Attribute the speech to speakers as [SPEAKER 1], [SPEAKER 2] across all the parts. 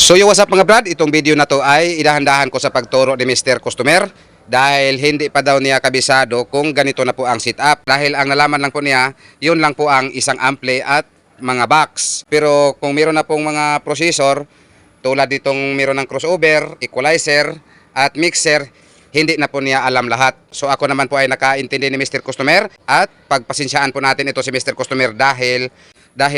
[SPEAKER 1] So what's up mga brad, itong video na to ay idahan-dahan ko sa pagturo ni Mr. Customer dahil hindi pa daw niya kabisado kung ganito na po ang setup. Dahil ang nalaman lang po niya, yun lang po ang isang ampli at mga box. Pero kung meron na pong mga processor, tulad ditong meron ng crossover, equalizer at mixer, hindi na po niya alam lahat. So ako naman po ay nakaintindi ni Mr. Customer at pagpasensyaan po natin ito si Mr. Customer dahil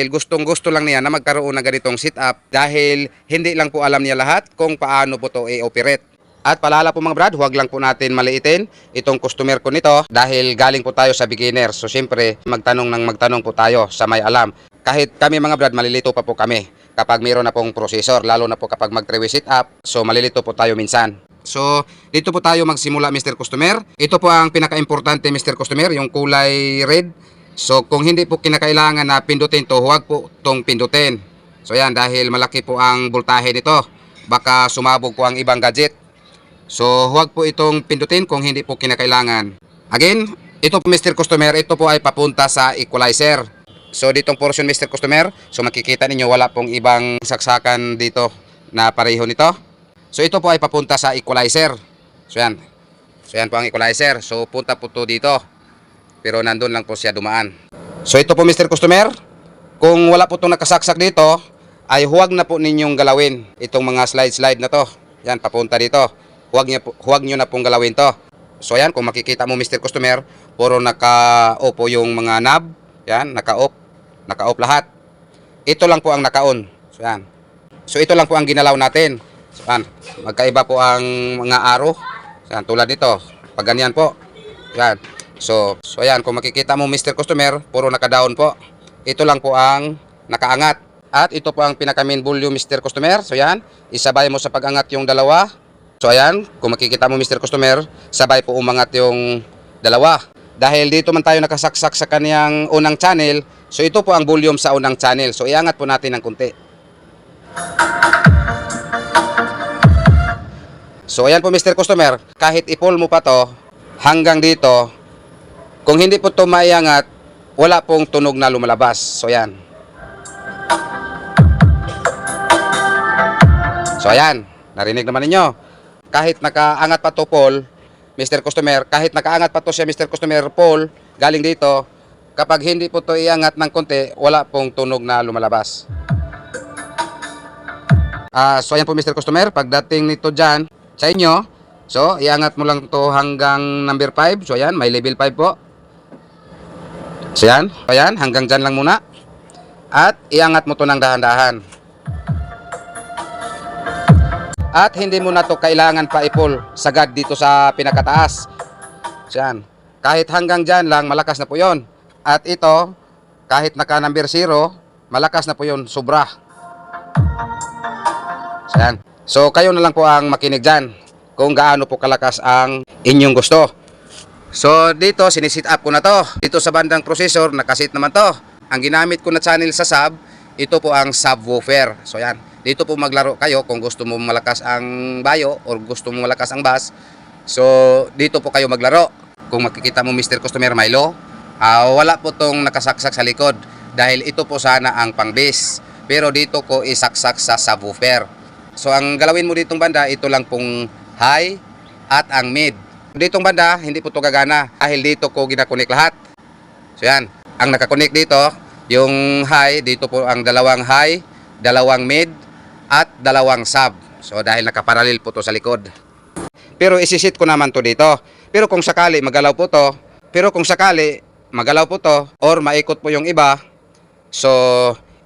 [SPEAKER 1] gustong-gusto lang niya na magkaroon ng ganitong setup dahil hindi lang po alam niya lahat kung paano po ito i-operate. At palala po mga brad, huwag lang po natin maliitin itong customer ko nito dahil galing po tayo sa beginner. So siyempre, magtanong po tayo sa may alam. Kahit kami mga brad, malilito pa po kami kapag mayroon na pong processor, lalo na po kapag mag-3-way setup. So malilito po tayo minsan. So dito po tayo magsimula Mr. Customer. Ito po ang pinaka-importante Mr. Customer, yung kulay red. So kung hindi po kinakailangan na pindutin to, huwag po itong pindutin. So yan, dahil malaki po ang voltahe nito, baka sumabog po ang ibang gadget. So huwag po itong pindutin kung hindi po kinakailangan. Again, ito po Mr. Customer, ito po ay papunta sa equalizer. So ditong portion Mr. Customer, so makikita ninyo wala pong ibang saksakan dito na pareho nito. So ito po ay papunta sa equalizer. So yan po ang equalizer. So punta po to dito. Pero nandun lang po siya dumaan. So ito po Mr. Customer, kung wala po itong nakasaksak dito, ay huwag na po ninyong galawin itong mga slide na to. Yan, papunta dito. Huwag nyo na pong galawin to. So yan, kung makikita mo Mr. Customer, puro naka-off po yung mga knob. Yan, naka-off lahat. Ito lang po ang naka-on. So yan. So ito lang po ang ginalaw natin. So yan, magkaiba po ang mga arrow. So, yan, tulad nito. Pag ganyan po. Yan. So ayan, kung makikita mo Mr. Customer, puro naka-down po. Ito lang po ang nakaangat. At ito po ang pinaka-main volume Mr. Customer. So ayan, isabay mo sa pag-angat yung dalawa. So ayan, kung makikita mo Mr. Customer, sabay po umangat yung dalawa. Dahil dito man tayo nakasaksak sa kaniyang unang channel, so ito po ang volume sa unang channel. So iangat po natin ng kunti. So ayan po Mr. Customer, kahit i-pull mo pa to hanggang dito, kung hindi po ito maiangat, wala pong tunog na lumalabas. So yan. So ayan, narinig naman ninyo. Kahit nakaangat pa to Paul, Mr. Customer, kahit nakaangat pa to siya Mr. Customer Paul, galing dito, kapag hindi po to iangat ng konti, wala pong tunog na lumalabas. So ayan po Mr. Customer, pagdating nito dyan sa inyo, so iangat mo lang to hanggang number 5. So ayan, may level 5 po. So yan, ayan, hanggang dyan lang muna. At iangat mo to ng dahan-dahan. At hindi mo na to kailangan pa i-pull sagad dito sa pinakataas. So yan, kahit hanggang dyan lang, malakas na po yon. At ito, kahit naka number 0, malakas na po yon, sobra. So yan, so kayo na lang po ang makinig dyan kung gaano po kalakas ang inyong gusto. So dito sinisit up ko na to. Dito sa bandang processor nakasit naman to. Ang ginamit ko na channel sa sub, ito po ang subwoofer. So yan, dito po maglaro kayo kung gusto mo malakas ang bayo or gusto mo malakas ang bass. So dito po kayo maglaro. Kung makikita mo Mr. Customer Milo, wala po tong nakasaksak sa likod dahil ito po sana ang pang bass. Pero dito ko isaksak sa subwoofer. So ang galawin mo ditong banda, ito lang pong high at ang mid. Ditong banda, hindi po ito gagana dahil dito ko ginakonek lahat. So yan, ang nakakonek dito, yung high, dito po ang dalawang high, dalawang mid, at dalawang sub. So dahil nakaparalil po to sa likod. Pero isisit ko naman to dito. Pero kung sakali magalaw po to, or maikot po yung iba, so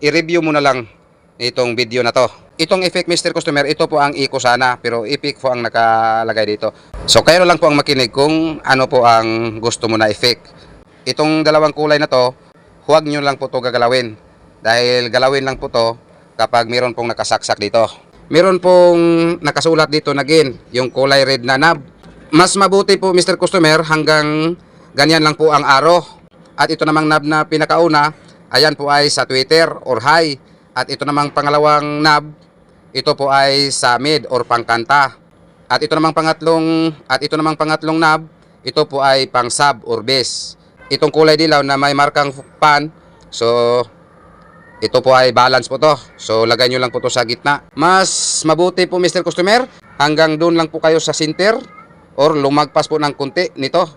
[SPEAKER 1] i-review mo na lang itong video na to. Itong effect Mr. Customer, ito po ang eco sana, pero epic po ang nakalagay dito. So kayo lang po ang makinig kung ano po ang gusto mo na effect. Itong dalawang kulay na to, huwag nyo lang po to gagalawin. Dahil galawin lang po to kapag meron pong nakasaksak dito. Meron pong nakasulat dito na again, yung kulay red na knob. Mas mabuti po Mr. Customer hanggang ganyan lang po ang arrow. At ito namang knob na pinakauna, ayan po ay sa Twitter or high. At ito namang pangalawang knob, ito po ay sa mid or pangkanta. At ito namang pangatlong knob, ito po ay pang sub or bass. Itong kulay dilaw na may markang pan, so Ito po ay balance po to. So lagay nyo lang po to sa gitna. Mas mabuti po Mr. Customer, hanggang doon lang po kayo sa center or lumagpas po ng kunti nito.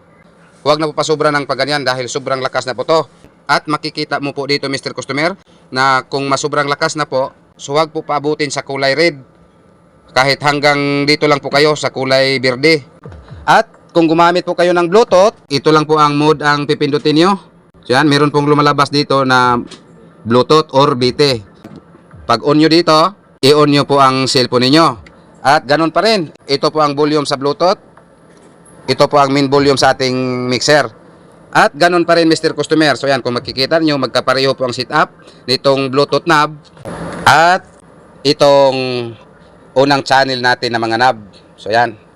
[SPEAKER 1] Huwag na po pasobra ng paganyan dahil sobrang lakas na po to. At makikita mo po dito Mr. Customer na kung masobrang lakas na po, so huwag po paabutin sa kulay red. Kahit hanggang dito lang po kayo sa kulay berde. At kung gumamit po kayo ng Bluetooth, ito lang po ang mode ang pipindutin nyo. So yan, meron pong lumalabas dito na Bluetooth or BT. Pag on nyo dito, i-on nyo po ang cellphone ninyo. At ganun pa rin, ito po ang volume sa Bluetooth. Ito po ang main volume sa ating mixer. At ganun pa rin Mr. Customer. So yan, kung makikita nyo, magkapareho po ang setup nitong Bluetooth knob at itong unang channel natin na mga knob. So yan.